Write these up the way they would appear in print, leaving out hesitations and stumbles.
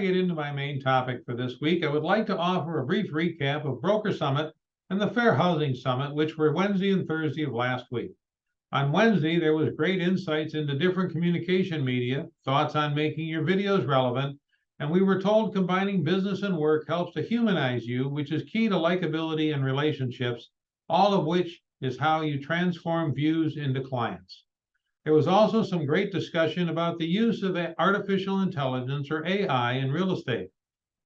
get into my main topic for this week, I would like to offer a brief recap of Broker Summit and the Fair Housing Summit, which were Wednesday and Thursday of last week. On Wednesday, there was great insights into different communication media, thoughts on making your videos relevant, and we were told combining business and work helps to humanize you, which is key to likability and relationships, all of which is how you transform views into clients. There was also some great discussion about the use of artificial intelligence, or AI, in real estate.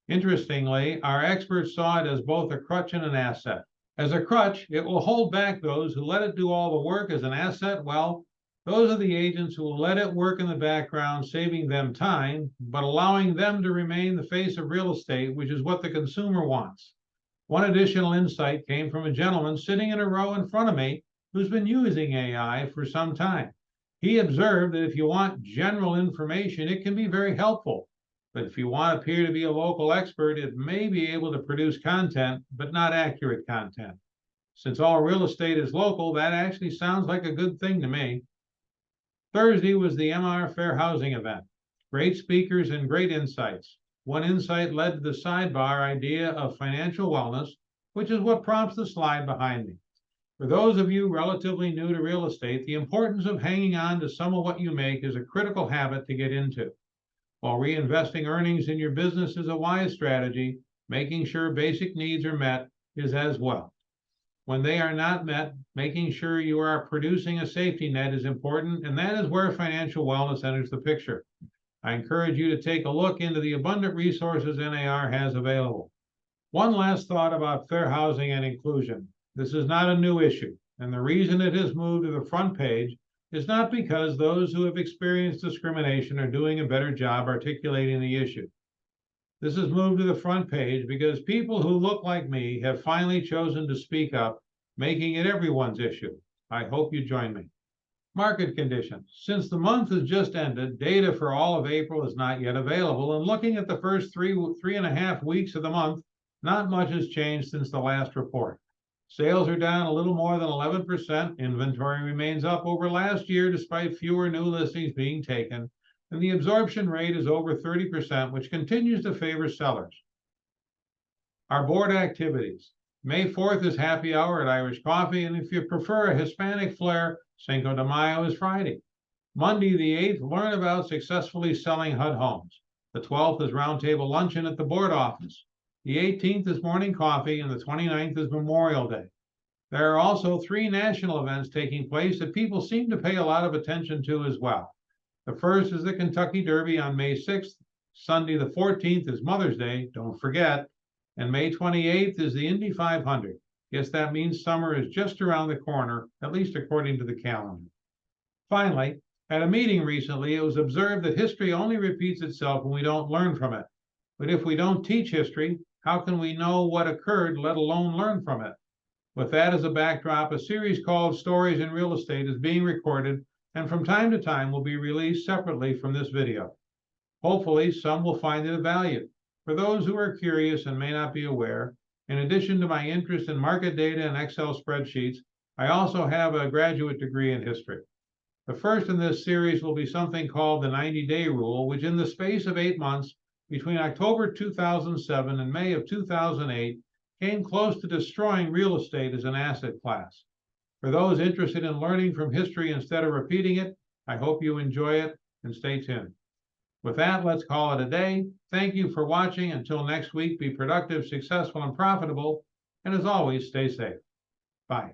Interestingly, our experts saw it as both a crutch and an asset. As a crutch, it will hold back those who let it do all the work. As an asset, well, those are the agents who will let it work in the background, saving them time, but allowing them to remain the face of real estate, which is what the consumer wants. One additional insight came from a gentleman sitting in a row in front of me who's been using AI for some time. He observed that if you want general information, it can be very helpful. But if you want to appear to be a local expert, it may be able to produce content, but not accurate content. Since all real estate is local, that actually sounds like a good thing to me. Thursday was the MR Fair Housing event. Great speakers and great insights. One insight led to the sidebar idea of financial wellness, which is what prompts the slide behind me. For those of you relatively new to real estate, the importance of hanging on to some of what you make is a critical habit to get into. While reinvesting earnings in your business is a wise strategy, making sure basic needs are met is as well. When they are not met, making sure you are producing a safety net is important, and that is where financial wellness enters the picture. I encourage you to take a look into the abundant resources NAR has available. One last thought about fair housing and inclusion. This is not a new issue, and the reason it has moved to the front page is not because those who have experienced discrimination are doing a better job articulating the issue. This has moved to the front page because people who look like me have finally chosen to speak up, making it everyone's issue. I hope you join me. Market conditions. Since the month has just ended, data for all of April is not yet available, and looking at the first three and a half weeks of the month, not much has changed since the last report. Sales are down a little more than 11%. Inventory remains up over last year despite fewer new listings being taken, and the absorption rate is over 30%, which continues to favor sellers. Our board activities. May 4th is happy hour at Irish Coffee, and if you prefer a Hispanic flair, Cinco de Mayo is Friday. Monday the 8th, learn about successfully selling HUD homes. The 12th is roundtable luncheon at the board office. The 18th is morning coffee, and the 29th is Memorial Day. There are also 3 national events taking place that people seem to pay a lot of attention to as well. The first is the Kentucky Derby on May 6th. Sunday the 14th is Mother's Day, don't forget. And May 28th is the Indy 500. Guess that means summer is just around the corner, at least according to the calendar. Finally, at a meeting recently, it was observed that history only repeats itself when we don't learn from it. But if we don't teach history, how can we know what occurred, let alone learn from it? With that as a backdrop, a series called Stories in Real Estate is being recorded and from time to time will be released separately from this video. Hopefully, some will find it of value. For those who are curious and may not be aware, in addition to my interest in market data and Excel spreadsheets, I also have a graduate degree in history. The first in this series will be something called the 90-day rule, which in the space of 8 months, between October 2007 and May of 2008, came close to destroying real estate as an asset class. For those interested in learning from history instead of repeating it, I hope you enjoy it and stay tuned. With that, let's call it a day. Thank you for watching. Until next week, be productive, successful, and profitable. And as always, stay safe. Bye.